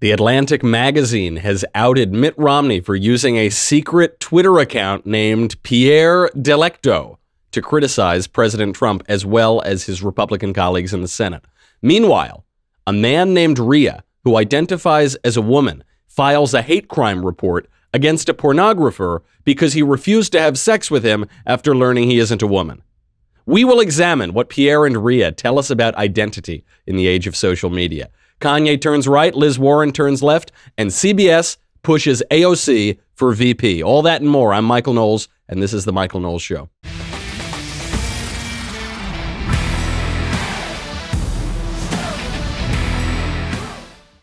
The Atlantic magazine has outed Mitt Romney for using a secret Twitter account named Pierre Delecto to criticize President Trump as well as his Republican colleagues in the Senate. Meanwhile, a man named Rhea, who identifies as a woman, files a hate crime report against a pornographer because he refused to have sex with him after learning he isn't a woman. We will examine what Pierre and Rhea tell us about identity in the age of social media. Kanye turns right, Liz Warren turns left, and CBS pushes AOC for VP. All that and more. I'm Michael Knowles, and this is The Michael Knowles Show.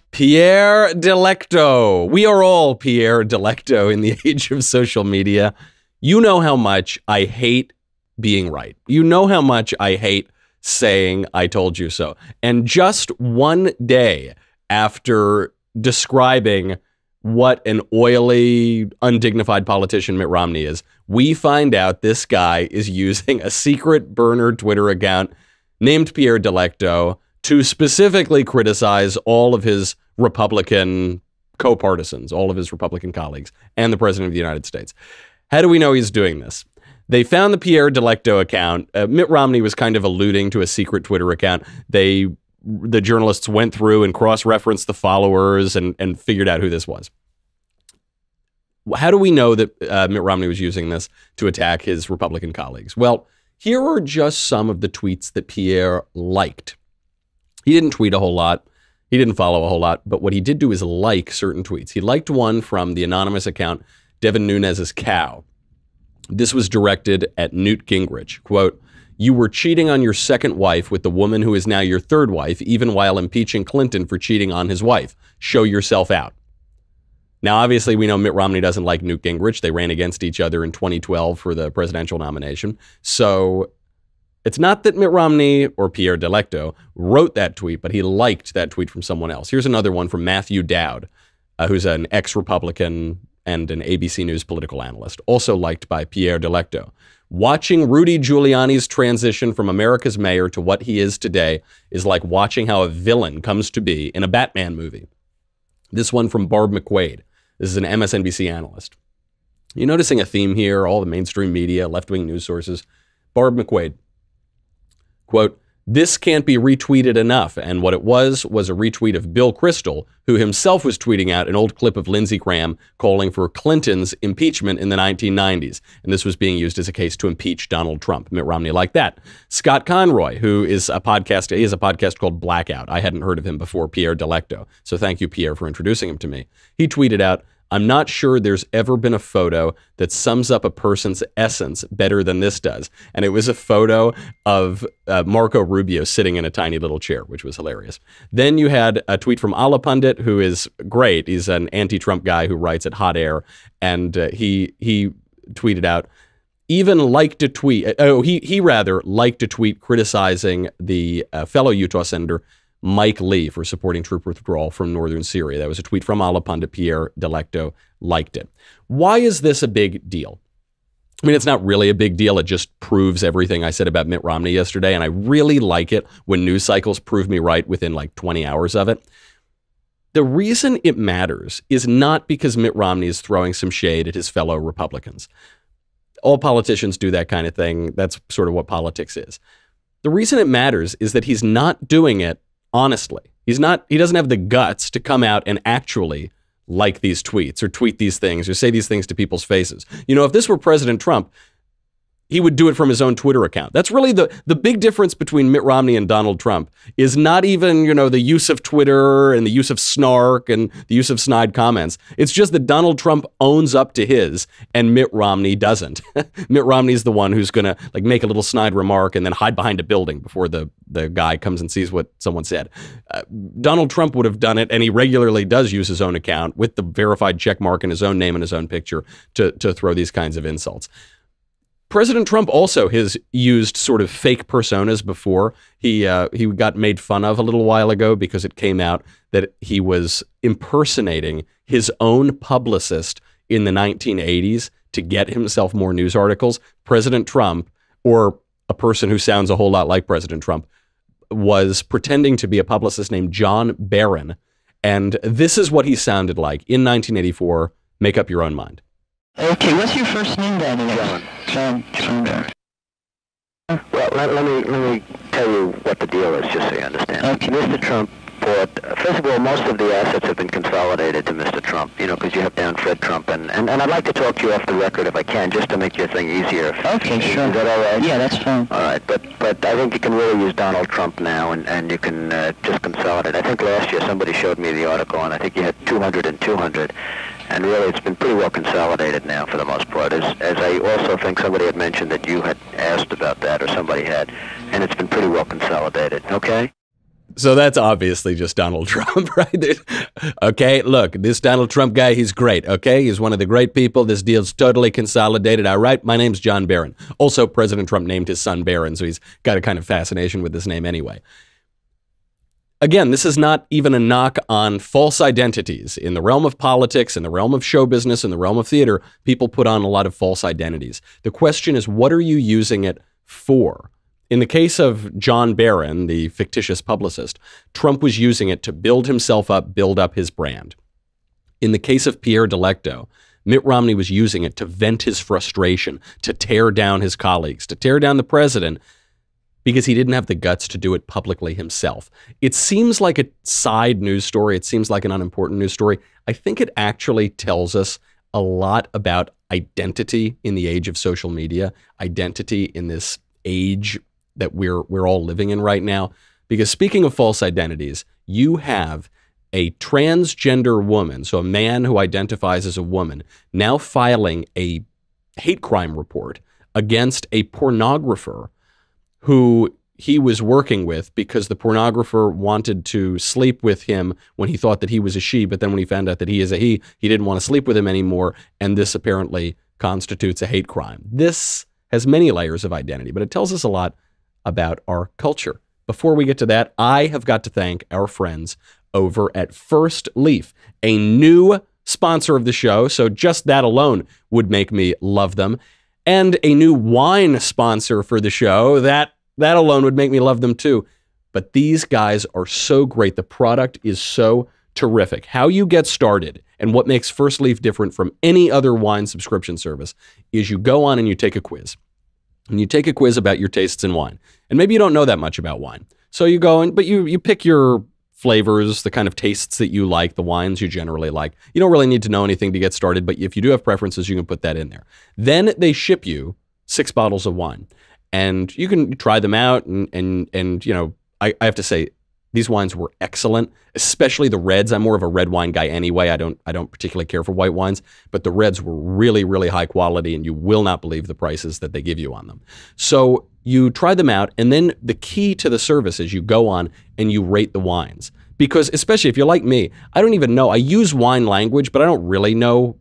Pierre Delecto. We are all Pierre Delecto in the age of social media. You know how much I hate being right. You know how much I hate saying I told you so. And just one day after describing what an oily, undignified politician Mitt Romney is, we find out this guy is using a secret burner Twitter account named Pierre Delecto to specifically criticize all of his Republican co-partisans, all of his Republican colleagues, and the President of the United States. How do we know he's doing this? They found the Pierre Delecto account. Mitt Romney was kind of alluding to a secret Twitter account. The journalists went through and cross-referenced the followers and figured out who this was. How do we know that Mitt Romney was using this to attack his Republican colleagues? Well, here are just some of the tweets that Pierre liked. He didn't tweet a whole lot. He didn't follow a whole lot. But what he did do is like certain tweets. He liked one from the anonymous account, Devin Nunes's Cow. This was directed at Newt Gingrich. Quote, "You were cheating on your second wife with the woman who is now your third wife, even while impeaching Clinton for cheating on his wife. Show yourself out." Now, obviously, we know Mitt Romney doesn't like Newt Gingrich. They ran against each other in 2012 for the presidential nomination. So it's not that Mitt Romney or Pierre Delecto wrote that tweet, but he liked that tweet from someone else. Here's another one from Matthew Dowd, who's an ex-Republican and an ABC News political analyst, also liked by Pierre Delecto. "Watching Rudy Giuliani's transition from America's mayor to what he is today is like watching how a villain comes to be in a Batman movie." This one from Barb McQuaid. This is an MSNBC analyst. You're noticing a theme here, all the mainstream media, left-wing news sources. Barb McQuaid, quote, "This can't be retweeted enough." And what it was a retweet of Bill Kristol, who himself was tweeting out an old clip of Lindsey Graham calling for Clinton's impeachment in the 1990s. And this was being used as a case to impeach Donald Trump. Mitt Romney liked that. Scott Conroy, who is a podcast, he has a podcast called Blackout. I hadn't heard of him before, Pierre Delecto. So thank you, Pierre, for introducing him to me. He tweeted out, "I'm not sure there's ever been a photo that sums up a person's essence better than this does." And it was a photo of Marco Rubio sitting in a tiny little chair, which was hilarious. Then you had a tweet from Ala Pundit, who is great. He's an anti-Trump guy who writes at Hot Air. And he tweeted out, even liked a tweet. He rather liked a tweet criticizing the fellow Utah senator, Mike Lee, for supporting troop withdrawal from northern Syria. That was a tweet from Ala Pundit. Pierre Delecto liked it. Why is this a big deal? I mean, it's not really a big deal. It just proves everything I said about Mitt Romney yesterday, and I really like it when news cycles prove me right within like 20 hours of it. The reason it matters is not because Mitt Romney is throwing some shade at his fellow Republicans. All politicians do that kind of thing. That's sort of what politics is. The reason it matters is that he's not doing it honestly. He doesn't have the guts to come out and actually like these tweets or tweet these things or say these things to people's faces. You know, if this were President Trump, he would do it from his own Twitter account. That's really the big difference between Mitt Romney and Donald Trump is not even, the use of Twitter and the use of snark and the use of snide comments. It's just that Donald Trump owns up to his and Mitt Romney doesn't. Mitt Romney's the one who's going to make a little snide remark and then hide behind a building before the guy comes and sees what someone said. Donald Trump would have done it, and he regularly does use his own account with the verified check mark and his own name and his own picture to throw these kinds of insults. President Trump also has used sort of fake personas before. He got made fun of a little while ago because it came out that he was impersonating his own publicist in the 1980s to get himself more news articles. President Trump, or a person who sounds a whole lot like President Trump, was pretending to be a publicist named John Barron And this is what he sounded like in 1984. Make up your own mind. Okay, what's your first name, by the way? John Barron. Well, let me tell you what the deal is, just so you understand. Okay. Mr. Trump bought, first of all, most of the assets have been consolidated to Mr. Trump, because you have down Fred Trump, and I'd like to talk to you off the record if I can, just to make your thing easier. Okay, sure. Is that all right? Yeah, that's fine. All right, but I think you can really use Donald Trump now, and you can just consolidate. I think last year somebody showed me the article, and I think you had 200 and 200. And really, it's been pretty well consolidated now for the most part, as I also think somebody had mentioned that you had asked about that, or somebody had, and it's been pretty well consolidated, okay? So that's obviously just Donald Trump, right? Okay, look, this Donald Trump guy, he's great, okay? He's one of the great people. This deal's totally consolidated, all right? My name's John Barron. Also, President Trump named his son Barron, so he's got a kind of fascination with this name anyway. Again, this is not even a knock on false identities. In the realm of politics, in the realm of show business, in the realm of theater, people put on a lot of false identities. The question is, what are you using it for? In the case of John Barron, the fictitious publicist, Trump was using it to build himself up, build up his brand. In the case of Pierre Delecto, Mitt Romney was using it to vent his frustration, to tear down his colleagues, to tear down the president, because he didn't have the guts to do it publicly himself. It seems like a side news story. It seems like an unimportant news story. I think it actually tells us a lot about identity in the age of social media, identity in this age that we're all living in right now. Because speaking of false identities, you have a transgender woman, so a man who identifies as a woman, now filing a hate crime report against a pornographer who he was working with, because the pornographer wanted to sleep with him when he thought that he was a she, but then when he found out that he is a he didn't want to sleep with him anymore, and this apparently constitutes a hate crime. This has many layers of identity, but it tells us a lot about our culture. Before we get to that, I have got to thank our friends over at First Leaf, a new sponsor of the show, so just that alone would make me love them, and a new wine sponsor for the show. That alone would make me love them too. But these guys are so great. The product is so terrific. How you get started and what makes First Leaf different from any other wine subscription service is you go on and you take a quiz. And you take a quiz about your tastes in wine. And maybe you don't know that much about wine. So you go in, but you pick your flavors, the kind of tastes that you like, the wines you generally like. You don't really need to know anything to get started, but if you do have preferences, you can put that in there. Then they ship you 6 bottles of wine. And you can try them out, and I have to say, these wines were excellent, especially the reds. I'm more of a red wine guy anyway. I don't particularly care for white wines, but the reds were really, really high quality, and you will not believe the prices that they give you on them. So you try them out, and then the key to the service is you go on and you rate the wines. Because especially if you're like me, I don't even know. I use wine language, but I don't really know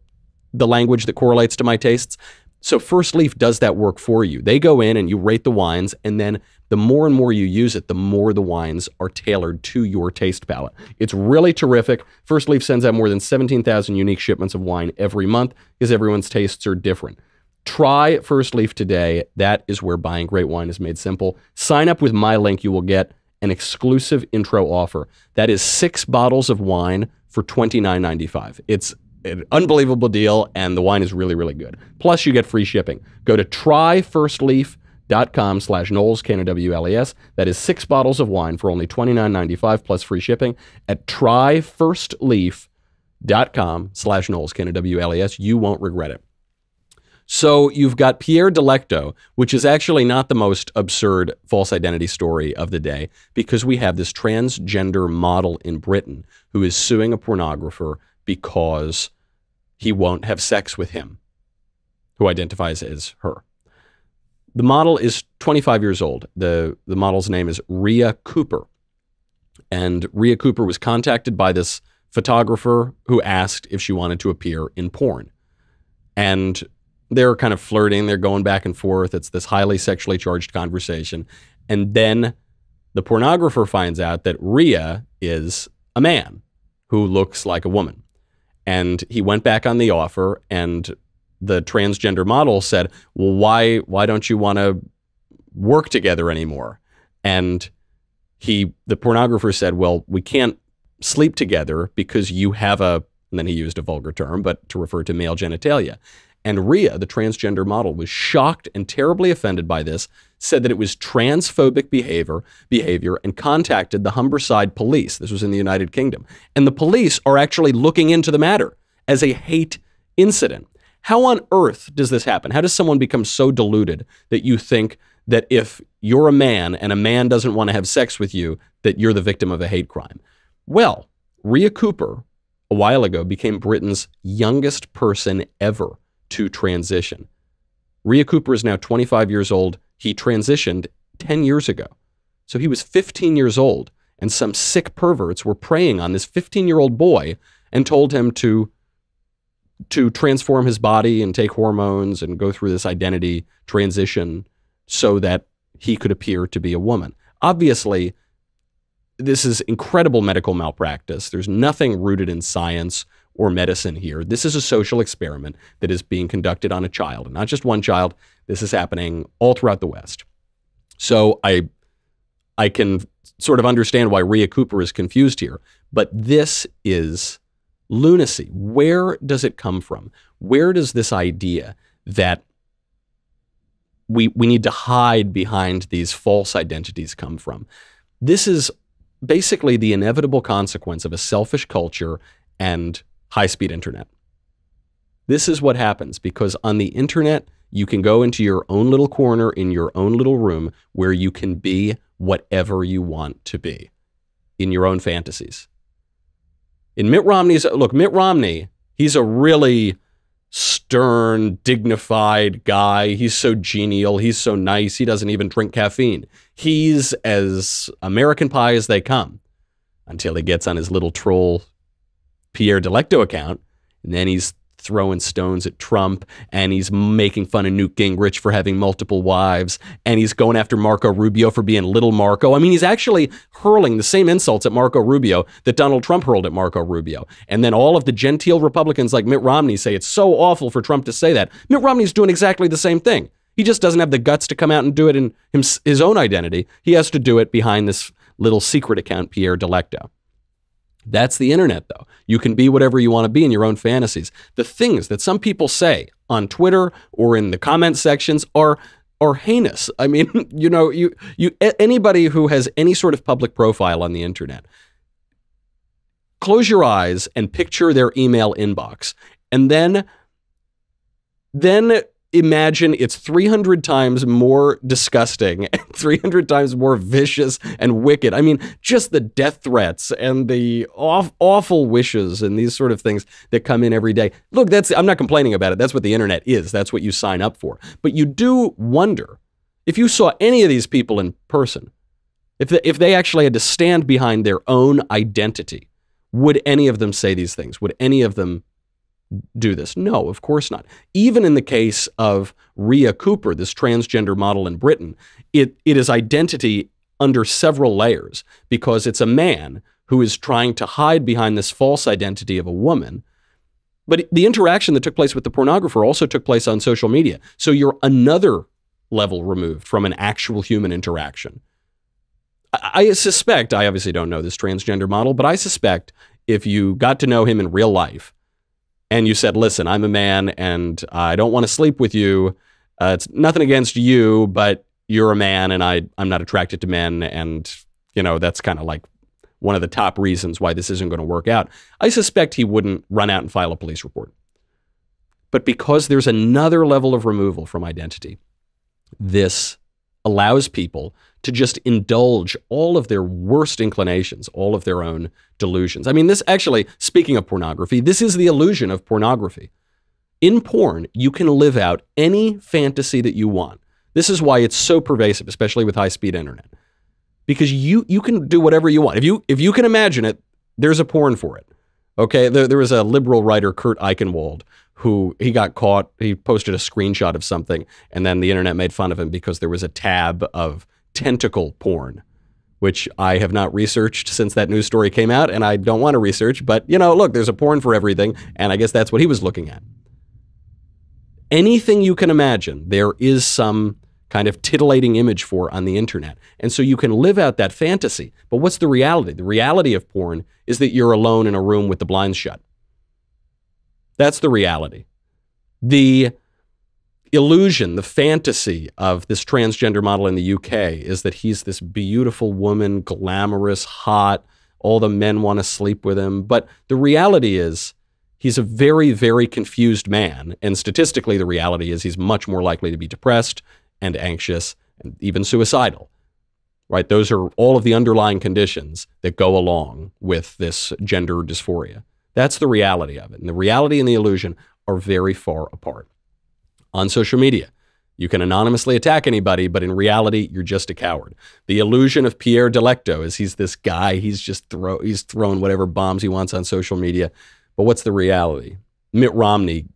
the language that correlates to my tastes. So First Leaf does that work for you. They go in and you rate the wines, and then the more and more you use it, the more the wines are tailored to your taste palette. It's really terrific. First Leaf sends out more than 17,000 unique shipments of wine every month because everyone's tastes are different. Try First Leaf today. That is where buying great wine is made simple. Sign up with my link. You will get an exclusive intro offer. That is 6 bottles of wine for $29.95. It's an unbelievable deal, and the wine is really, really good. Plus, you get free shipping. Go to tryfirstleaf.com/Knowles, Knowles. That is 6 bottles of wine for only $29.95 plus free shipping at tryfirstleaf.com/Knowles, Knowles. You won't regret it. So you've got Pierre Delecto, which is actually not the most absurd false identity story of the day, because we have this transgender model in Britain who is suing a pornographer because he won't have sex with him, who identifies as her. The model is 25 years old. The model's name is Rhea Cooper. And Rhea Cooper was contacted by this photographer who asked if she wanted to appear in porn. And they're kind of flirting. They're going back and forth. It's this highly sexually charged conversation. And then the pornographer finds out that Rhea is a man who looks like a woman. And he went back on the offer, and the transgender model said, well, why don't you want to work together anymore? And the pornographer said, well, we can't sleep together because you have a, and then he used a vulgar term, but to refer to male genitalia. And Rhea, the transgender model, was shocked and terribly offended by this, said that it was transphobic behavior, and contacted the Humberside police. This was in the United Kingdom. And the police are actually looking into the matter as a hate incident. How on earth does this happen? How does someone become so deluded that you think that if you're a man and a man doesn't want to have sex with you, that you're the victim of a hate crime? Well, Rhea Cooper, a while ago, became Britain's youngest person ever to transition. Rhea Cooper is now 25 years old. He transitioned 10 years ago. So he was 15 years old, and some sick perverts were preying on this 15-year-old boy and told him to transform his body and take hormones and go through this identity transition so that he could appear to be a woman. Obviously, this is incredible medical malpractice. There's nothing rooted in science or medicine here. This is a social experiment that is being conducted on a child, and not just one child. This is happening all throughout the West. So I can sort of understand why Rhea Cooper is confused here, but this is lunacy. Where does it come from? Where does this idea that we need to hide behind these false identities come from? This is basically the inevitable consequence of a selfish culture and high-speed internet. This is what happens because on the internet, you can go into your own little corner in your own little room where you can be whatever you want to be in your own fantasies. In Mitt Romney, he's a really stern, dignified guy. He's so genial. He's so nice. He doesn't even drink caffeine. He's as American pie as they come until he gets on his little troll Pierre Delecto account, and then he's throwing stones at Trump, and he's making fun of Newt Gingrich for having multiple wives, and he's going after Marco Rubio for being little Marco. I mean, he's actually hurling the same insults at Marco Rubio that Donald Trump hurled at Marco Rubio. And then all of the genteel Republicans like Mitt Romney say it's so awful for Trump to say that. Mitt Romney's doing exactly the same thing. He just doesn't have the guts to come out and do it in his own identity. He has to do it behind this little secret account, Pierre Delecto. That's the internet, though. You can be whatever you want to be in your own fantasies. The things that some people say on Twitter or in the comment sections are heinous. I mean, anybody who has any sort of public profile on the internet, close your eyes and picture their email inbox, and then imagine it's 300 times more disgusting and 300 times more vicious and wicked. I mean, just the death threats and the awful wishes and these sort of things that come in every day. Look, I'm not complaining about it. That's what the internet is. That's what you sign up for. But you do wonder, if you saw any of these people in person, if they actually had to stand behind their own identity, would any of them say these things? Would any of them do this? No, of course not. Even in the case of Rhea Cooper, this transgender model in Britain, it is identity under several layers because it's a man who is trying to hide behind this false identity of a woman. But the interaction that took place with the pornographer also took place on social media. So you're another level removed from an actual human interaction. I suspect, I obviously don't know this transgender model, but I suspect if you got to know him in real life, and you said, listen, I'm a man and I don't want to sleep with you. It's nothing against you, but you're a man and I'm not attracted to men. And, that's kind of like one of the top reasons why this isn't going to work out. I suspect he wouldn't run out and file a police report. But because there's another level of removal from identity, this allows people to just indulge all of their worst inclinations, all of their own delusions. I mean, this actually, speaking of pornography, this is the illusion of pornography. In porn, you can live out any fantasy that you want. This is why it's so pervasive, especially with high-speed internet. Because you can do whatever you want. If you can imagine it, there's a porn for it. Okay, there was a liberal writer, Kurt Eichenwald, who he got caught. He posted a screenshot of something, and then the internet made fun of him because there was a tab of tentacle porn, which I have not researched since that news story came out, and I don't want to research, but, look, there's a porn for everything, and I guess that's what he was looking at. Anything you can imagine, there is some kind of titillating image for on the internet. And so you can live out that fantasy. But what's the reality? The reality of porn is that you're alone in a room with the blinds shut. That's the reality. The illusion, the fantasy of this transgender model in the UK is that he's this beautiful woman, glamorous, hot, all the men want to sleep with him. But the reality is he's a very, very confused man. And statistically, the reality is he's much more likely to be depressed and anxious and even suicidal. Right? Those are all of the underlying conditions that go along with this gender dysphoria. That's the reality of it. And the reality and the illusion are very far apart. On social media, you can anonymously attack anybody, but in reality, you're just a coward. The illusion of Pierre Delecto is he's this guy, he's throwing whatever bombs he wants on social media. But what's the reality? Mitt Romney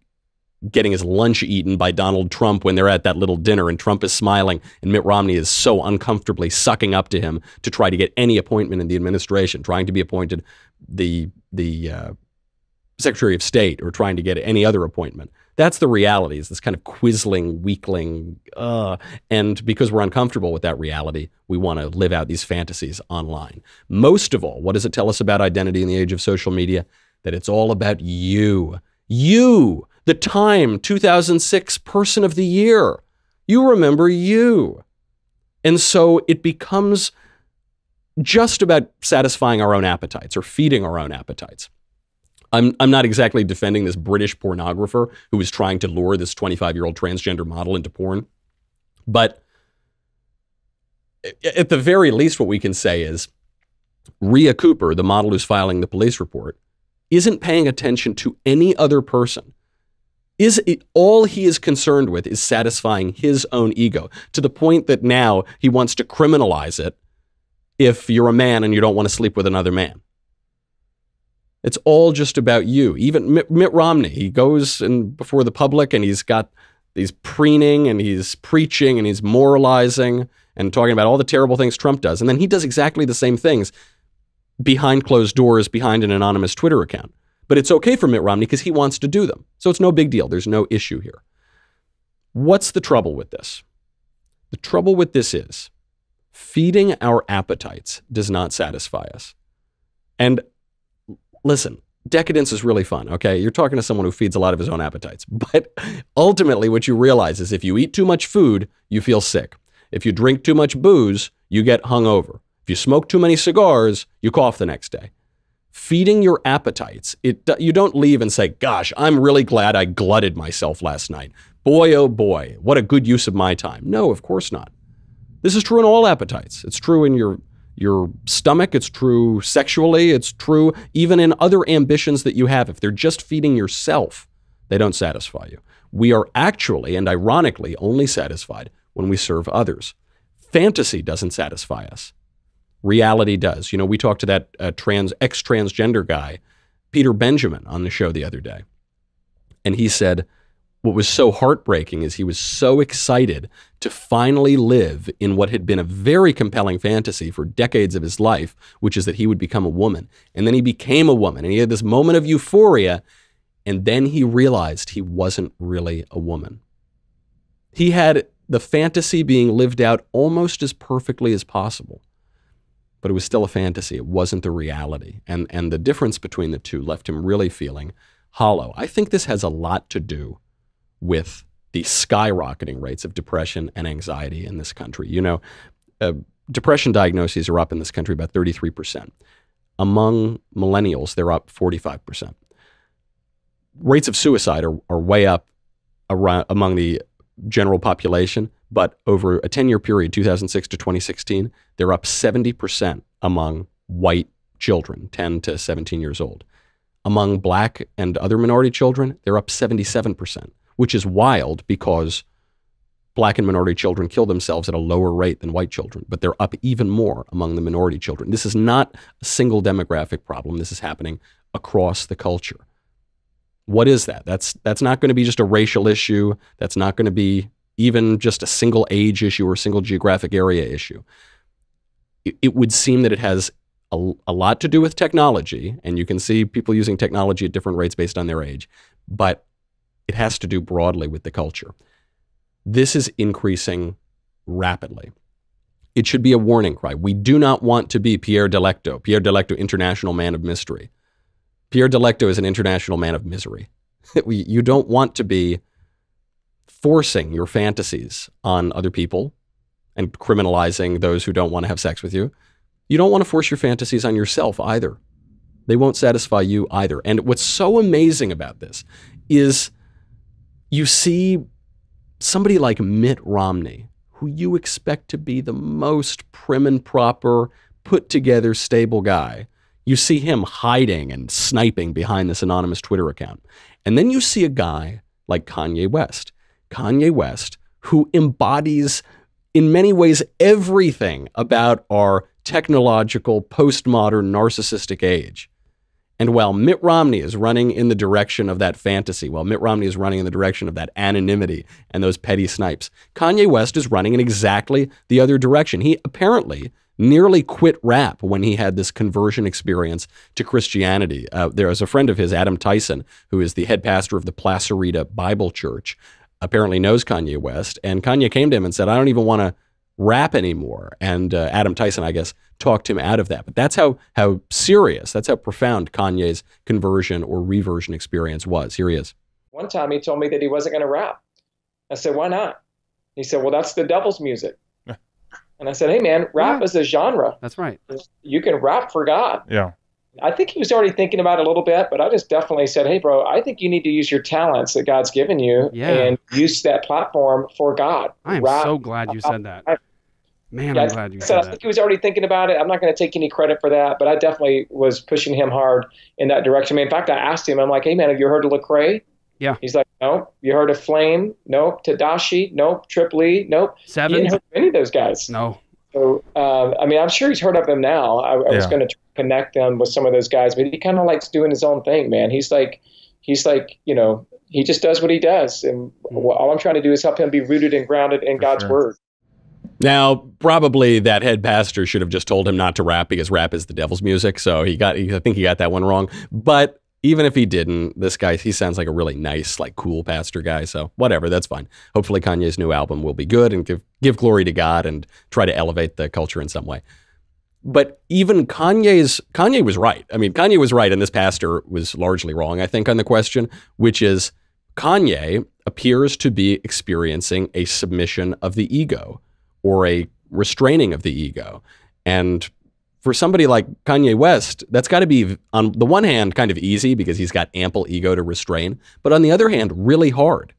getting his lunch eaten by Donald Trump when they're at that little dinner and Trump is smiling and Mitt Romney is so uncomfortably sucking up to him to try to get any appointment in the administration, trying to be appointed the Secretary of State or trying to get any other appointment. That's the reality, is this kind of quisling, weakling, and because we're uncomfortable with that reality, we want to live out these fantasies online. Most of all, what does it tell us about identity in the age of social media? That it's all about you. You, the Time 2006 Person of the Year. You remember you. And so it becomes just about satisfying our own appetites or feeding our own appetites. I'm not exactly defending this British pornographer who was trying to lure this 25-year-old transgender model into porn. But at the very least, what we can say is Rhea Cooper, the model who's filing the police report, isn't paying attention to any other person. All he is concerned with is satisfying his own ego, to the point that now he wants to criminalize it if you're a man and you don't want to sleep with another man. It's all just about you. Even Mitt Romney, he goes before the public and he's preening and he's preaching and he's moralizing and talking about all the terrible things Trump does. And then he does exactly the same things behind closed doors, behind an anonymous Twitter account. But it's okay for Mitt Romney because he wants to do them. So it's no big deal. There's no issue here. What's the trouble with this? The trouble with this is feeding our appetites does not satisfy us. And listen, decadence is really fun, okay? You're talking to someone who feeds a lot of his own appetites. But ultimately, what you realize is if you eat too much food, you feel sick. If you drink too much booze, you get hungover. If you smoke too many cigars, you cough the next day. Feeding your appetites, you don't leave and say, gosh, I'm really glad I glutted myself last night. Boy, oh boy, what a good use of my time. No, of course not. This is true in all appetites. It's true in your stomach, it's true sexually, it's true even in other ambitions that you have. If they're just feeding yourself, they don't satisfy you. We are actually, and ironically, only satisfied when we serve others. Fantasy doesn't satisfy us. Reality does. You know, we talked to that ex-transgender guy, Peter Benjamin, on the show the other day. And he said, what was so heartbreaking is he was so excited to finally live in what had been a very compelling fantasy for decades of his life, which is that he would become a woman. And then he became a woman, and he had this moment of euphoria, and then he realized he wasn't really a woman. He had the fantasy being lived out almost as perfectly as possible, but it was still a fantasy. It wasn't the reality. And the difference between the two left him really feeling hollow. I think this has a lot to do with the skyrocketing rates of depression and anxiety in this country. You know, depression diagnoses are up in this country about 33%. Among millennials, they're up 45%. Rates of suicide are way up among the general population, but over a 10-year period, 2006 to 2016, they're up 70% among white children, 10 to 17 years old. Among black and other minority children, they're up 77%. Which is wild because black and minority children kill themselves at a lower rate than white children, but they're up even more among the minority children. This is not a single demographic problem. This is happening across the culture. What is that? That's not going to be just a racial issue. That's not going to be even just a single age issue or a single geographic area issue. It would seem that it has a lot to do with technology, and you can see people using technology at different rates based on their age, but it has to do broadly with the culture. This is increasing rapidly. It should be a warning cry. We do not want to be Pierre Delecto. Pierre Delecto, international man of mystery. Pierre Delecto is an international man of misery. You don't want to be forcing your fantasies on other people and criminalizing those who don't want to have sex with you. You don't want to force your fantasies on yourself either. They won't satisfy you either. And what's so amazing about this is you see somebody like Mitt Romney, who you expect to be the most prim and proper, put together, stable guy. You see him hiding and sniping behind this anonymous Twitter account. And then you see a guy like Kanye West. Kanye West, who embodies in many ways everything about our technological, postmodern, narcissistic age. And while Mitt Romney is running in the direction of that fantasy, while Mitt Romney is running in the direction of that anonymity and those petty snipes, Kanye West is running in exactly the other direction. He apparently nearly quit rap when he had this conversion experience to Christianity. There was a friend of his, Adam Tyson, who is the head pastor of the Placerita Bible Church, apparently knows Kanye West. And Kanye came to him and said, I don't even want to rap anymore. And Adam Tyson, I guess, talked him out of that. But that's how serious, that's how profound Kanye's conversion or reversion experience was. Here he is. One time he told me that he wasn't going to rap. I said, why not? He said, well, that's the devil's music. And I said, hey, man, rap is a genre. That's right. You can rap for God. Yeah. I think he was already thinking about it a little bit, but I just definitely said, hey, bro, I think you need to use your talents that God's given you and use that platform for God. I am so glad you said that. Man, I'm glad you said that. I think he was already thinking about it. I'm not going to take any credit for that, but I definitely was pushing him hard in that direction. I mean, in fact, I asked him, I'm like, hey, man, have you heard of Lecrae? Yeah. He's like, nope. You heard of Flame? Nope. Tadashi? Nope. Triple E? Nope. Seven? He didn't heard of any of those guys. No. So, I mean, I'm sure he's heard of them now. I was going to connect them with some of those guys, but he kind of likes doing his own thing, man. He's like, you know, he just does what he does. And all I'm trying to do is help him be rooted and grounded in God's word. Now, probably that head pastor should have just told him not to rap because rap is the devil's music. So I think he got that one wrong. But even if he didn't, this guy, he sounds like a really nice, like cool pastor guy. So whatever, that's fine. Hopefully Kanye's new album will be good and give glory to God and try to elevate the culture in some way. But even Kanye was right. I mean, Kanye was right, and this pastor was largely wrong, I think, on the question, which is Kanye appears to be experiencing a submission of the ego or a restraining of the ego. And for somebody like Kanye West, that's got to be, on the one hand, kind of easy because he's got ample ego to restrain, but on the other hand, really hard.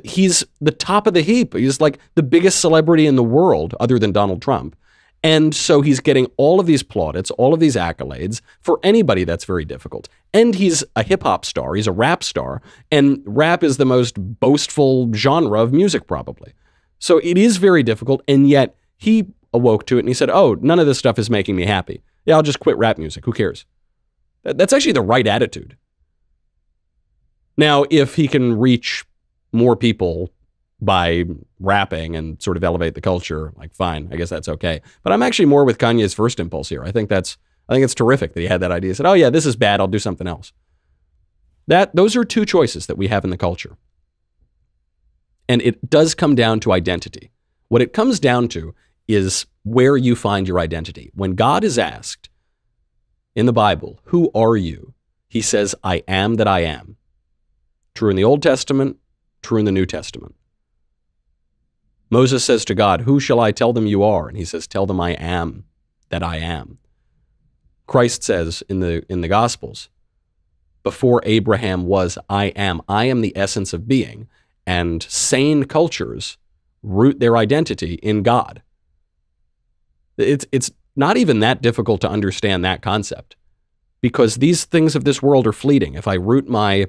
He's the top of the heap. He's like the biggest celebrity in the world other than Donald Trump. And so he's getting all of these plaudits, all of these accolades. For anybody, that's very difficult. And he's a hip-hop star. He's a rap star. And rap is the most boastful genre of music, probably. So it is very difficult. And yet he awoke to it and he said, oh, none of this stuff is making me happy. Yeah, I'll just quit rap music. Who cares? That's actually the right attitude. Now, if he can reach more people by rapping and sort of elevate the culture, like, fine, I guess that's okay. But I'm actually more with Kanye's first impulse here. I think it's terrific that he had that idea. He said, oh yeah, this is bad, I'll do something else. Those are two choices that we have in the culture. And it does come down to identity. What it comes down to is where you find your identity. When God is asked in the Bible, who are you? He says, I am that I am. True in the Old Testament, true in the New Testament. Moses says to God, who shall I tell them you are? And he says, tell them I am that I am. Christ says in the Gospels, before Abraham was, I am. I am the essence of being. And sane cultures root their identity in God. It's not even that difficult to understand that concept, because these things of this world are fleeting. If I root my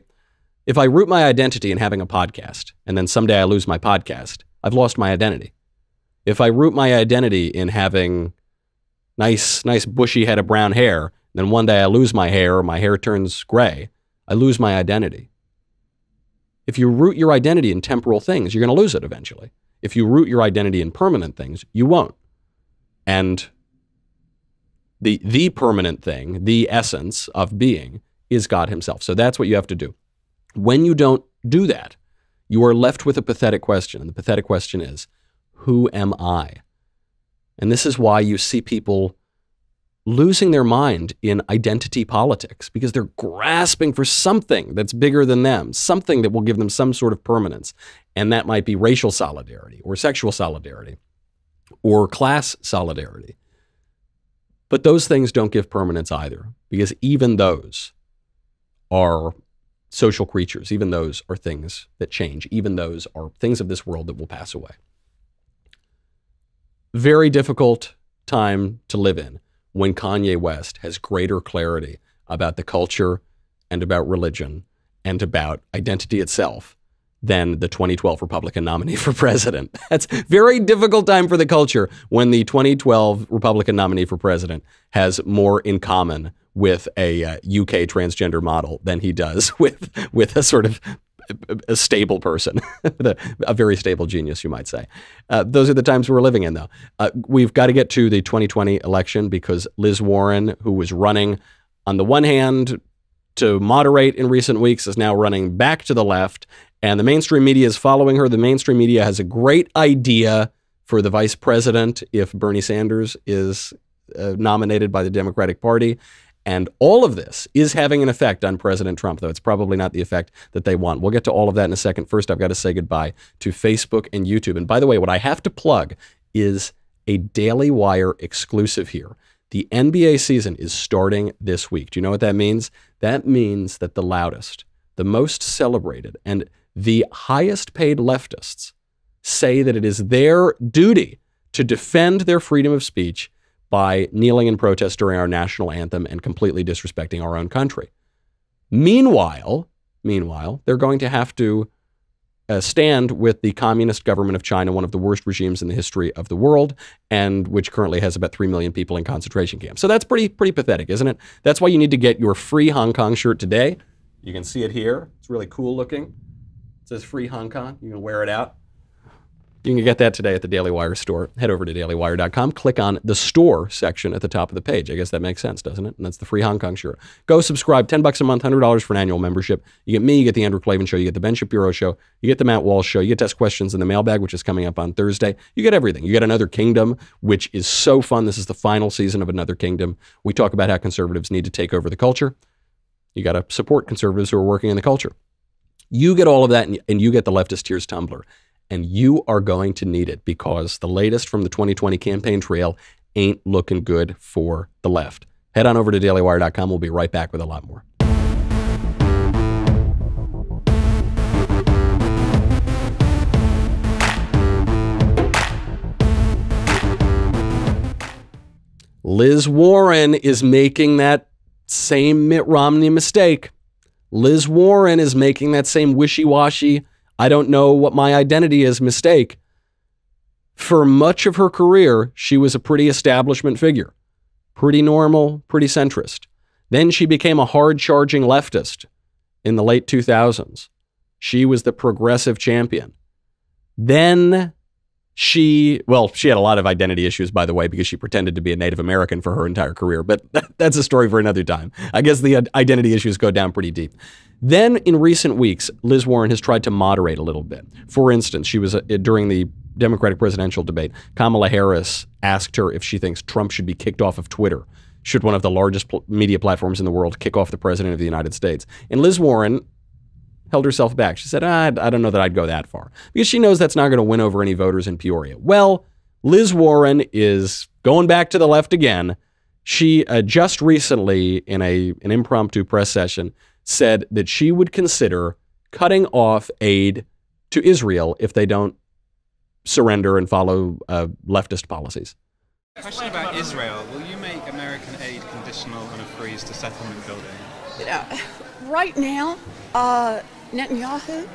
identity in having a podcast, and then someday I lose my podcast, I've lost my identity. If I root my identity in having nice bushy head of brown hair, then one day I lose my hair or my hair turns gray, I lose my identity. If you root your identity in temporal things, you're going to lose it eventually. If you root your identity in permanent things, you won't. And the permanent thing, the essence of being, is God himself. So that's what you have to do. When you don't do that, you are left with a pathetic question. And the pathetic question is, Who am I? And this is why you see people losing their mind in identity politics, because they're grasping for something that's bigger than them, something that will give them some sort of permanence. And that might be racial solidarity or sexual solidarity or class solidarity. But those things don't give permanence either, because even those are social creatures. Even those are things that change. Even those are things of this world that will pass away. Very difficult time to live in when Kanye West has greater clarity about the culture and about religion and about identity itself than the 2012 Republican nominee for president. That's a very difficult time for the culture when the 2012 Republican nominee for president has more in common with a UK transgender model than he does with a sort of a stable person, a very stable genius, you might say. Those are the times we're living in, though. We've got to get to the 2020 election because Liz Warren, who was running on the one hand to moderate in recent weeks, is now running back to the left, and the mainstream media is following her. The mainstream media has a great idea for the vice president if Bernie Sanders is nominated by the Democratic Party. And all of this is having an effect on President Trump, though it's probably not the effect that they want. We'll get to all of that in a second. First, I've got to say goodbye to Facebook and YouTube. And by the way, what I have to plug is a Daily Wire exclusive here. The NBA season is starting this week. Do you know what that means? That means that the loudest, the most celebrated, and the highest paid leftists say that it is their duty to defend their freedom of speech by kneeling in protest during our national anthem and completely disrespecting our own country. Meanwhile, they're going to have to stand with the communist government of China, one of the worst regimes in the history of the world, and which currently has about 3 million people in concentration camps. So that's pretty pathetic, isn't it? That's why you need to get your Free Hong Kong shirt today. You can see it here. It's really cool looking. It says Free Hong Kong. You can wear it out. You can get that today at the Daily Wire store. Head over to dailywire.com, click on the store section at the top of the page. I guess that makes sense, doesn't it? And that's the Free Hong Kong shirt. Go subscribe, $10 a month, $100 for an annual membership. You get me, you get the Andrew Klavan Show, you get the Ben Shapiro Show, you get the Matt Walsh Show, you get Test Questions in the Mailbag, which is coming up on Thursday. You get everything. You get Another Kingdom, which is so fun. This is the final season of Another Kingdom. We talk about how conservatives need to take over the culture. You got to support conservatives who are working in the culture. You get all of that, and you get the Leftist Tears Tumbler. And you are going to need it because the latest from the 2020 campaign trail ain't looking good for the left. Head on over to dailywire.com. We'll be right back with a lot more. Liz Warren is making that same Mitt Romney mistake. Liz Warren is making that same wishy-washy, I don't know what my identity is mistake. For much of her career, she was a pretty establishment figure, pretty normal, pretty centrist. Then she became a hard-charging leftist in the late 2000s. She was the progressive champion. Then she had a lot of identity issues, by the way, because she pretended to be a Native American for her entire career. But that's a story for another time. I guess the identity issues go down pretty deep. Then in recent weeks, Liz Warren has tried to moderate a little bit. For instance, she was during the Democratic presidential debate, Kamala Harris asked her if she thinks Trump should be kicked off of Twitter. Should one of the largest media platforms in the world kick off the president of the United States? And Liz Warren held herself back. She said, I don't know that I'd go that far, because she knows that's not going to win over any voters in Peoria. Well, Liz Warren is going back to the left again. She just recently, in an impromptu press session, said that she would consider cutting off aid to Israel if they don't surrender and follow leftist policies. Question about Israel. Will you make American aid conditional on a freeze to settlement building? Right now, Netanyahu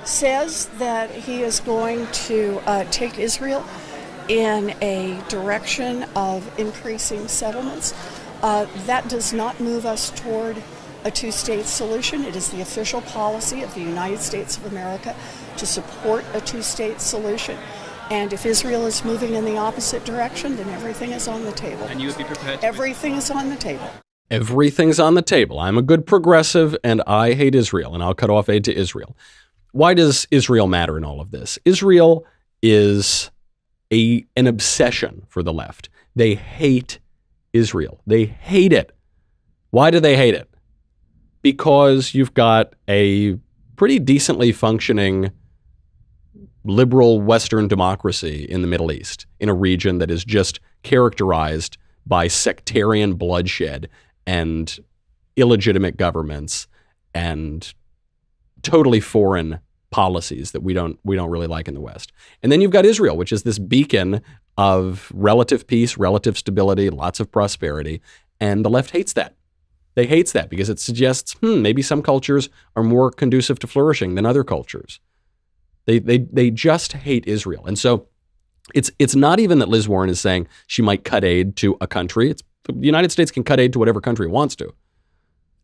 says that he is going to take Israel in a direction of increasing settlements. That does not move us toward a two-state solution. It is the official policy of the United States of America to support a two-state solution. And if Israel is moving in the opposite direction, then everything is on the table. And you would be prepared to... Everything is on the table. Everything's on the table. I'm a good progressive, and I hate Israel, and I'll cut off aid to Israel. Why does Israel matter in all of this? Israel is an obsession for the left. They hate Israel. They hate it. Why do they hate it? Because you've got a pretty decently functioning liberal Western democracy in the Middle East, in a region that is just characterized by sectarian bloodshed and illegitimate governments and totally foreign policies that we don't really like in the West. And then you've got Israel, which is this beacon of relative peace, relative stability, lots of prosperity, and the left hates that. They hates that because it suggests, maybe some cultures are more conducive to flourishing than other cultures. They just hate Israel. And so it's not even that Liz Warren is saying she might cut aid to a country. The United States can cut aid to whatever country it wants to.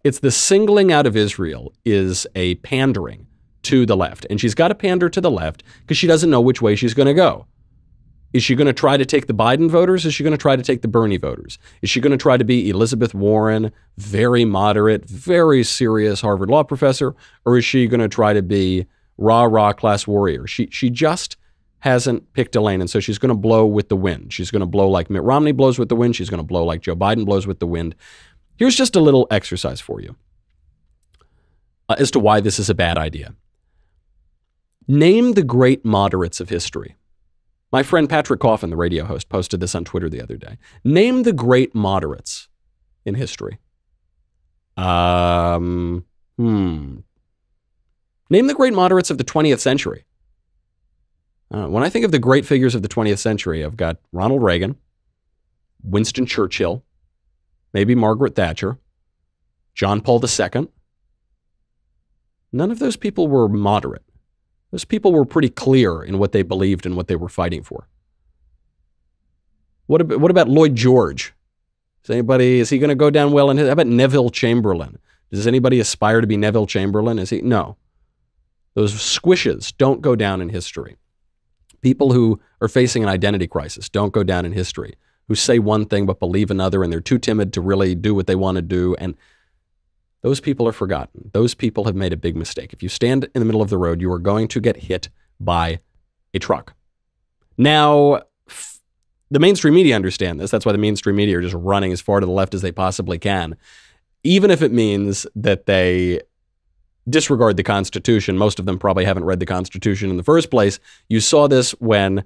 It's the singling out of Israel is a pandering to the left. And she's got to pander to the left because she doesn't know which way she's going to go. Is she going to try to take the Biden voters? Is she going to try to take the Bernie voters? Is she going to try to be Elizabeth Warren, very moderate, very serious Harvard law professor? Or is she going to try to be rah-rah class warrior? She just hasn't picked a lane, and so she's going to blow with the wind. She's going to blow like Mitt Romney blows with the wind. She's going to blow like Joe Biden blows with the wind. Here's just a little exercise for you as to why this is a bad idea. Name the great moderates of history. My friend Patrick Coffin, the radio host, posted this on Twitter the other day. Name the great moderates in history. Name the great moderates of the 20th century. When I think of the great figures of the 20th century, I've got Ronald Reagan, Winston Churchill, maybe Margaret Thatcher, John Paul II. None of those people were moderate. Those people were pretty clear in what they believed and what they were fighting for. What about Lloyd George? Is he going to go down well? How about Neville Chamberlain? Does anybody aspire to be Neville Chamberlain? No. Those squishes don't go down in history. People who are facing an identity crisis don't go down in history, who say one thing but believe another, and they're too timid to really do what they want to do. And those people are forgotten. Those people have made a big mistake. If you stand in the middle of the road, you are going to get hit by a truck. Now, the mainstream media understand this. That's why the mainstream media are just running as far to the left as they possibly can. Even if it means that they disregard the Constitution. Most of them probably haven't read the Constitution in the first place. You saw this when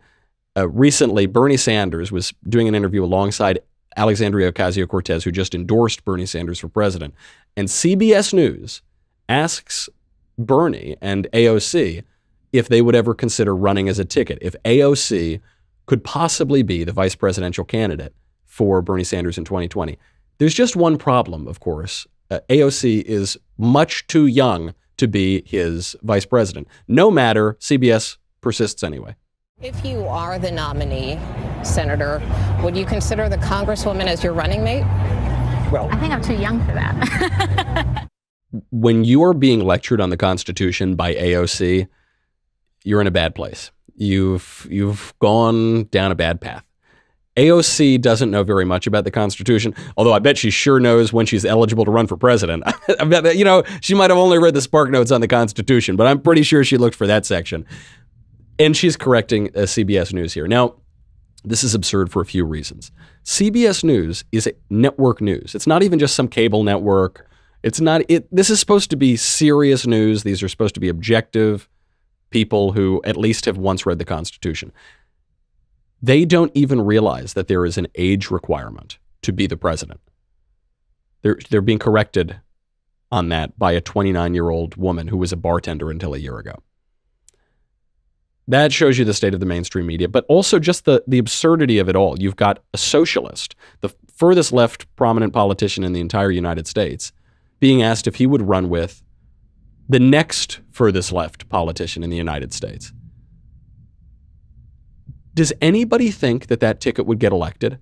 recently Bernie Sanders was doing an interview alongside Alexandria Ocasio-Cortez, who just endorsed Bernie Sanders for president. And CBS News asks Bernie and AOC if they would ever consider running as a ticket, if AOC could possibly be the vice presidential candidate for Bernie Sanders in 2020. There's just one problem, of course. AOC is much too young to be his vice president. No matter, CBS persists anyway. If you are the nominee, Senator, would you consider the Congresswoman as your running mate? Well, I think I'm too young for that. When you are being lectured on the Constitution by AOC, you're in a bad place. You've gone down a bad path. AOC doesn't know very much about the Constitution, although I bet she sure knows when she's eligible to run for president. I bet that, she might have only read the Spark Notes on the Constitution, but I'm pretty sure she looked for that section. And she's correcting CBS News here. Now, this is absurd for a few reasons. CBS News is network news. It's not even just some cable network. This is supposed to be serious news. These are supposed to be objective people who at least have once read the Constitution. They don't even realize that there is an age requirement to be the president. They're being corrected on that by a 29-year-old woman who was a bartender until a year ago. That shows you the state of the mainstream media, but also just the absurdity of it all. You've got a socialist, the furthest left prominent politician in the entire United States, being asked if he would run with the next furthest left politician in the United States. Does anybody think that ticket would get elected?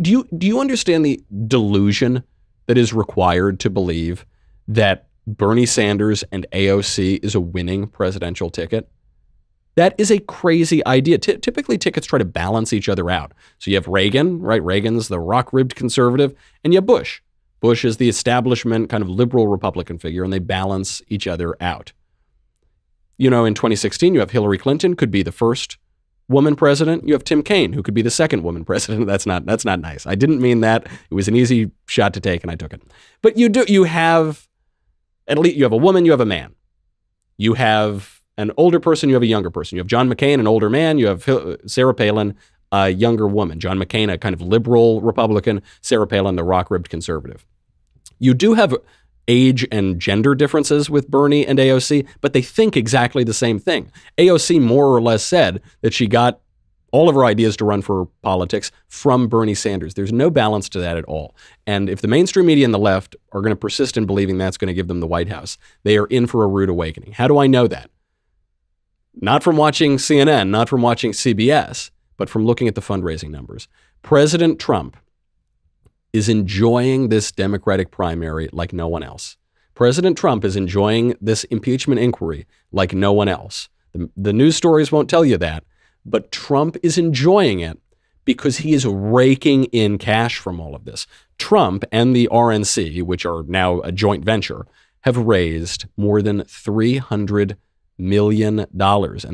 Do you understand the delusion that is required to believe that Bernie Sanders and AOC is a winning presidential ticket? That is a crazy idea. Typically, tickets try to balance each other out. So you have Reagan, right? Reagan's the rock-ribbed conservative, and you have Bush. Bush is the establishment kind of liberal Republican figure, and they balance each other out. In 2016, you have Hillary Clinton, could be the first woman president, you have Tim Kaine, who could be the second woman president. That's not nice. I didn't mean that. It was an easy shot to take, and I took it. But you have at least you have a woman, you have a man. You have an older person, you have a younger person. You have John McCain, an older man. You have Sarah Palin, a younger woman. John McCain, a kind of liberal Republican. Sarah Palin, the rock-ribbed conservative. You do have age and gender differences with Bernie and AOC, but they think exactly the same thing. AOC more or less said that she got all of her ideas to run for politics from Bernie Sanders. There's no balance to that at all. And if the mainstream media and the left are going to persist in believing that's going to give them the White House, they are in for a rude awakening. How do I know that? Not from watching CNN, not from watching CBS, but from looking at the fundraising numbers. President Trump is enjoying this Democratic primary like no one else. President Trump is enjoying this impeachment inquiry like no one else. The news stories won't tell you that, but Trump is enjoying it because he is raking in cash from all of this. Trump and the RNC, which are now a joint venture, have raised more than $300 million. And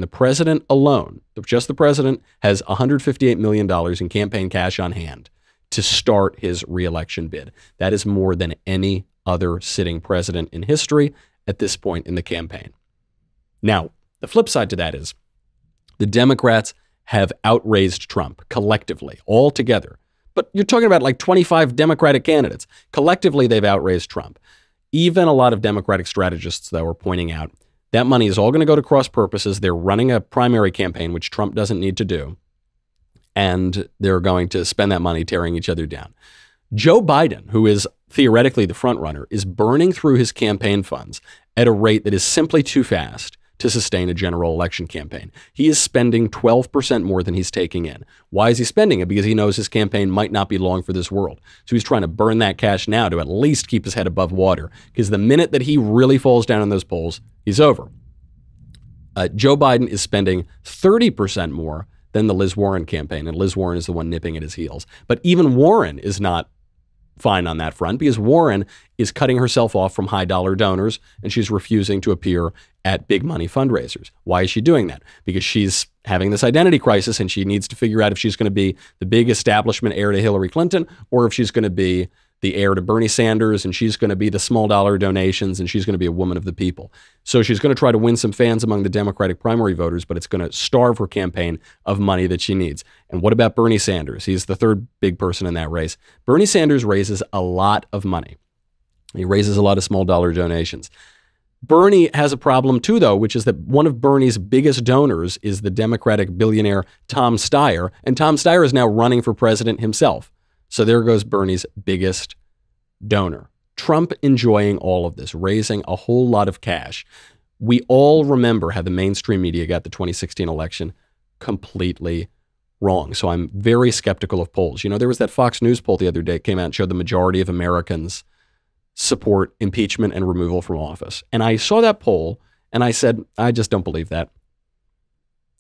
the president alone, just the president, has $158 million in campaign cash on hand to start his reelection bid. That is more than any other sitting president in history at this point in the campaign. Now, the flip side to that is the Democrats have outraised Trump collectively, all together. But you're talking about like 25 Democratic candidates. Collectively, they've outraised Trump. Even a lot of Democratic strategists, though, are pointing out that money is all going to go to cross purposes. They're running a primary campaign, which Trump doesn't need to do. And they're going to spend that money tearing each other down. Joe Biden, who is theoretically the front runner, is burning through his campaign funds at a rate that is simply too fast to sustain a general election campaign. He is spending 12% more than he's taking in. Why is he spending it? Because he knows his campaign might not be long for this world. So he's trying to burn that cash now to at least keep his head above water. Because the minute that he really falls down in those polls, he's over. Joe Biden is spending 30% more than the Liz Warren campaign, and Liz Warren is the one nipping at his heels. But even Warren is not fine on that front because Warren is cutting herself off from high-dollar donors, and she's refusing to appear at big-money fundraisers. Why is she doing that? Because she's having this identity crisis, and she needs to figure out if she's going to be the big establishment heir to Hillary Clinton or if she's going to be the heir to Bernie Sanders, and she's going to be the small dollar donations, and she's going to be a woman of the people. So she's going to try to win some fans among the Democratic primary voters, but it's going to starve her campaign of money that she needs. And what about Bernie Sanders? He's the third big person in that race. Bernie Sanders raises a lot of money. He raises a lot of small dollar donations. Bernie has a problem too, though, which is that one of Bernie's biggest donors is the Democratic billionaire Tom Steyer, and Tom Steyer is now running for president himself. So there goes Bernie's biggest donor. Trump enjoying all of this, raising a whole lot of cash. We all remember how the mainstream media got the 2016 election completely wrong. So I'm very skeptical of polls. You know, there was that Fox News poll the other day, came out and showed the majority of Americans support impeachment and removal from office. And I saw that poll and I said, I just don't believe that.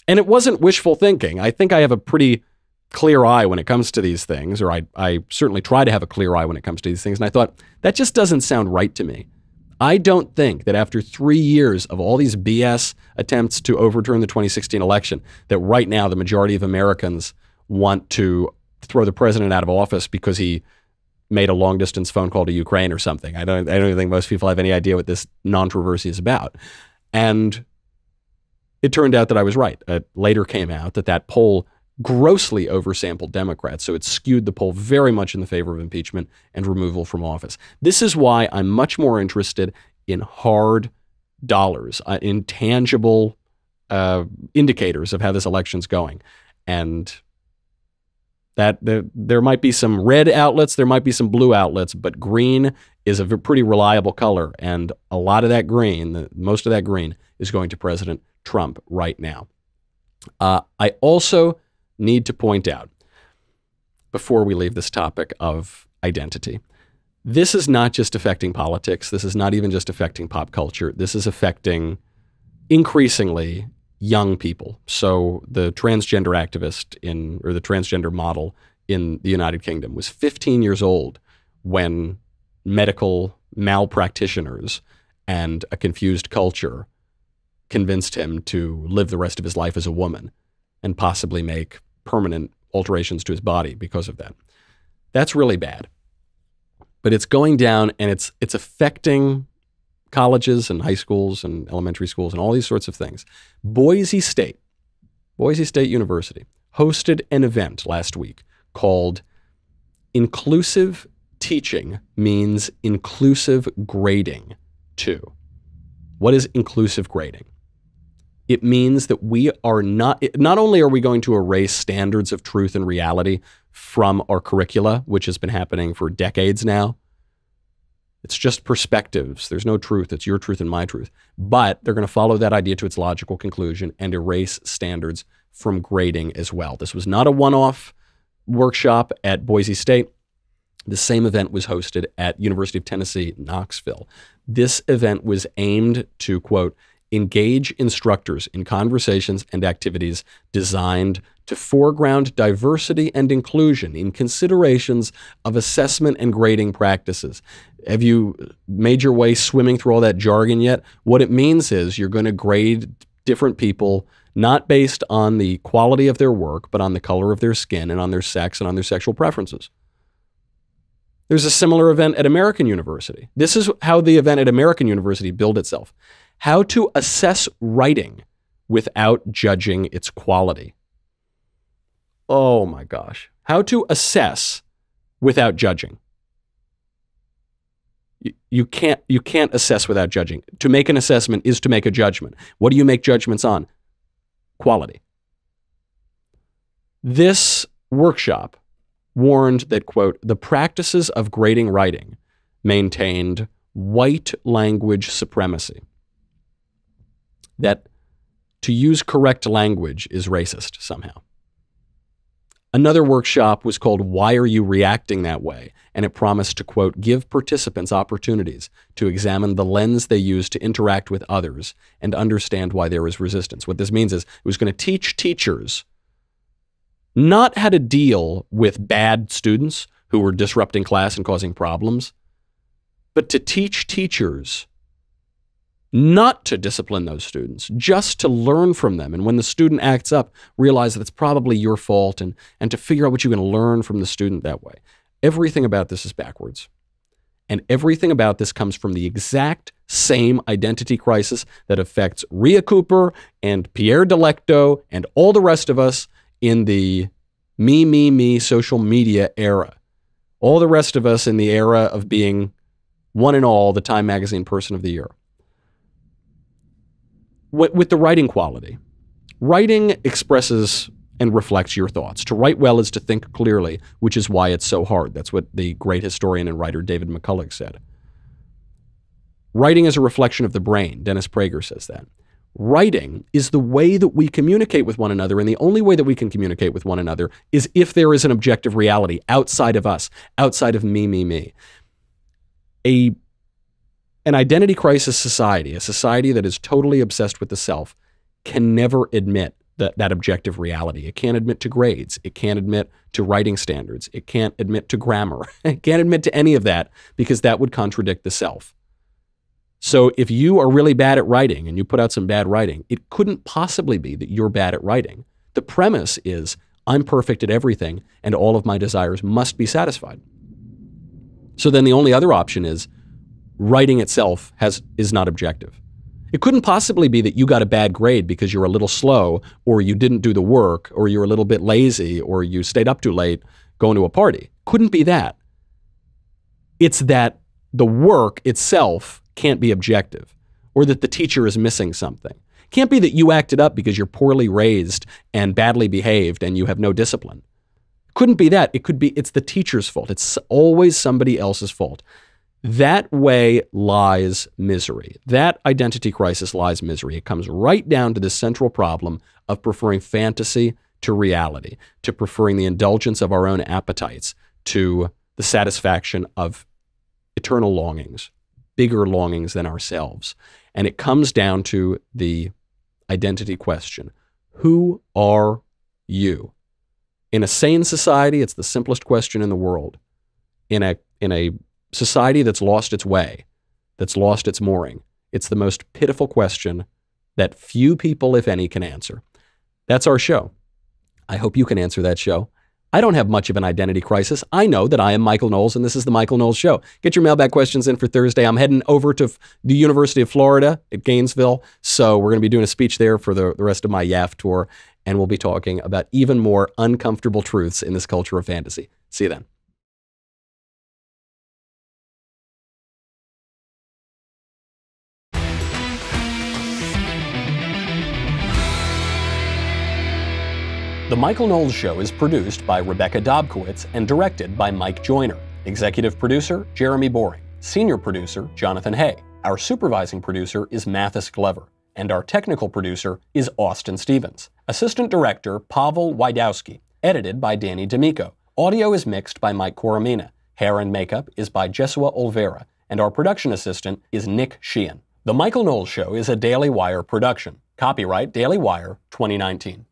And it wasn't wishful thinking. I think I have a pretty clear eye when it comes to these things, or I certainly try to have a clear eye when it comes to these things. And I thought, that just doesn't sound right to me. I don't think that after 3 years of all these BS attempts to overturn the 2016 election, that right now the majority of Americans want to throw the president out of office because he made a long-distance phone call to Ukraine or something. I don't even think most people have any idea what this controversy is about. And it turned out that I was right. It later came out that poll grossly oversampled Democrats, so it skewed the poll very much in the favor of impeachment and removal from office. This is why I'm much more interested in hard dollars, in tangible indicators of how this election's going. And that there might be some red outlets, there might be some blue outlets, but green is a pretty reliable color. And a lot of that green, most of that green, is going to President Trump right now. I also need to point out, before we leave this topic of identity, this is not just affecting politics. This is not even just affecting pop culture. This is affecting increasingly young people. So the transgender activist or the transgender model in the United Kingdom was 15 years old when medical malpractitioners and a confused culture convinced him to live the rest of his life as a woman. and possibly make permanent alterations to his body because of that. That's really bad. But it's going down, and it's affecting colleges and high schools and elementary schools and all these sorts of things. Boise State University hosted an event last week called Inclusive Teaching Means Inclusive Grading Too. What is inclusive grading? It means that we are not only are we going to erase standards of truth and reality from our curricula, which has been happening for decades now. It's just perspectives. There's no truth. It's your truth and my truth. But they're going to follow that idea to its logical conclusion and erase standards from grading as well. This was not a one-off workshop at Boise State. The same event was hosted at University of Tennessee, Knoxville. This event was aimed to, quote, engage instructors in conversations and activities designed to foreground diversity and inclusion in considerations of assessment and grading practices. Have you made your way swimming through all that jargon yet? What it means is you're going to grade different people not based on the quality of their work, but on the color of their skin and on their sex and on their sexual preferences. There's a similar event at American University. This is how the event at American University billed itself. How to assess writing without judging its quality. Oh my gosh. How to assess without judging. You can't assess without judging. To make an assessment is to make a judgment. What do you make judgments on? Quality. This workshop warned that, quote, the practices of grading writing maintained white language supremacy. That to use correct language is racist somehow. Another workshop was called Why Are You Reacting That Way? And it promised to, quote, give participants opportunities to examine the lens they use to interact with others and understand why there is resistance. What this means is it was going to teach teachers not how to deal with bad students who were disrupting class and causing problems, but to teach teachers not to discipline those students, just to learn from them. And when the student acts up, realize that it's probably your fault and to figure out what you can learn from the student that way. Everything about this is backwards. And everything about this comes from the exact same identity crisis that affects Rhea Cooper and Pierre Delecto and all the rest of us in the me social media era. All the rest of us in the era of being one and all the Time Magazine Person of the Year. With the writing quality, writing expresses and reflects your thoughts. To write well is to think clearly, which is why it's so hard. That's what the great historian and writer David McCulloch said. Writing is a reflection of the brain. Dennis Prager says that. Writing is the way that we communicate with one another, and the only way that we can communicate with one another is if there is an objective reality outside of us, outside of me. An identity crisis society, a society that is totally obsessed with the self, can never admit that objective reality. It can't admit to grades. It can't admit to writing standards. It can't admit to grammar. It can't admit to any of that because that would contradict the self. So if you are really bad at writing and you put out some bad writing, it couldn't possibly be that you're bad at writing. The premise is I'm perfect at everything and all of my desires must be satisfied. So then the only other option is writing itself is not objective. It couldn't possibly be that you got a bad grade because you're a little slow or you didn't do the work or you're a little bit lazy or you stayed up too late going to a party. Couldn't be that. It's that the work itself can't be objective or that the teacher is missing something. It can't be that you acted up because you're poorly raised and badly behaved and you have no discipline. It couldn't be that. It could be it's the teacher's fault. It's always somebody else's fault. That way lies misery. That identity crisis lies misery. It comes right down to the central problem of preferring fantasy to reality, to preferring the indulgence of our own appetites to the satisfaction of eternal longings, bigger longings than ourselves. And it comes down to the identity question. Who are you? In a sane society, it's the simplest question in the world. In a society that's lost its way, that's lost its mooring, it's the most pitiful question that few people, if any, can answer. That's our show. I hope you can answer that show. I don't have much of an identity crisis. I know that I am Michael Knowles, and this is the Michael Knowles Show. Get your mailbag questions in for Thursday. I'm heading over to the University of Florida at Gainesville, so we're going to be doing a speech there for the rest of my YAF tour, and we'll be talking about even more uncomfortable truths in this culture of fantasy. See you then. The Michael Knowles Show is produced by Rebecca Dobkowitz and directed by Mike Joyner. Executive producer, Jeremy Boring. Senior producer, Jonathan Hay. Our supervising producer is Mathis Glover. And our technical producer is Austin Stevens. Assistant director, Pavel Wydowski. Edited by Danny D'Amico. Audio is mixed by Mike Coromina. Hair and makeup is by Jesua Olvera. And our production assistant is Nick Sheehan. The Michael Knowles Show is a Daily Wire production. Copyright Daily Wire 2019.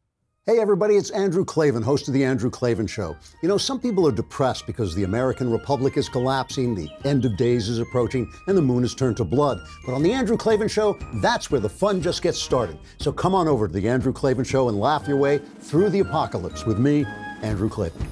Hey everybody, it's Andrew Klavan, host of The Andrew Klavan Show. You know, some people are depressed because the American Republic is collapsing, the end of days is approaching, and the moon has turned to blood. But on The Andrew Klavan Show, that's where the fun just gets started. So come on over to The Andrew Klavan Show and laugh your way through the apocalypse with me, Andrew Klavan.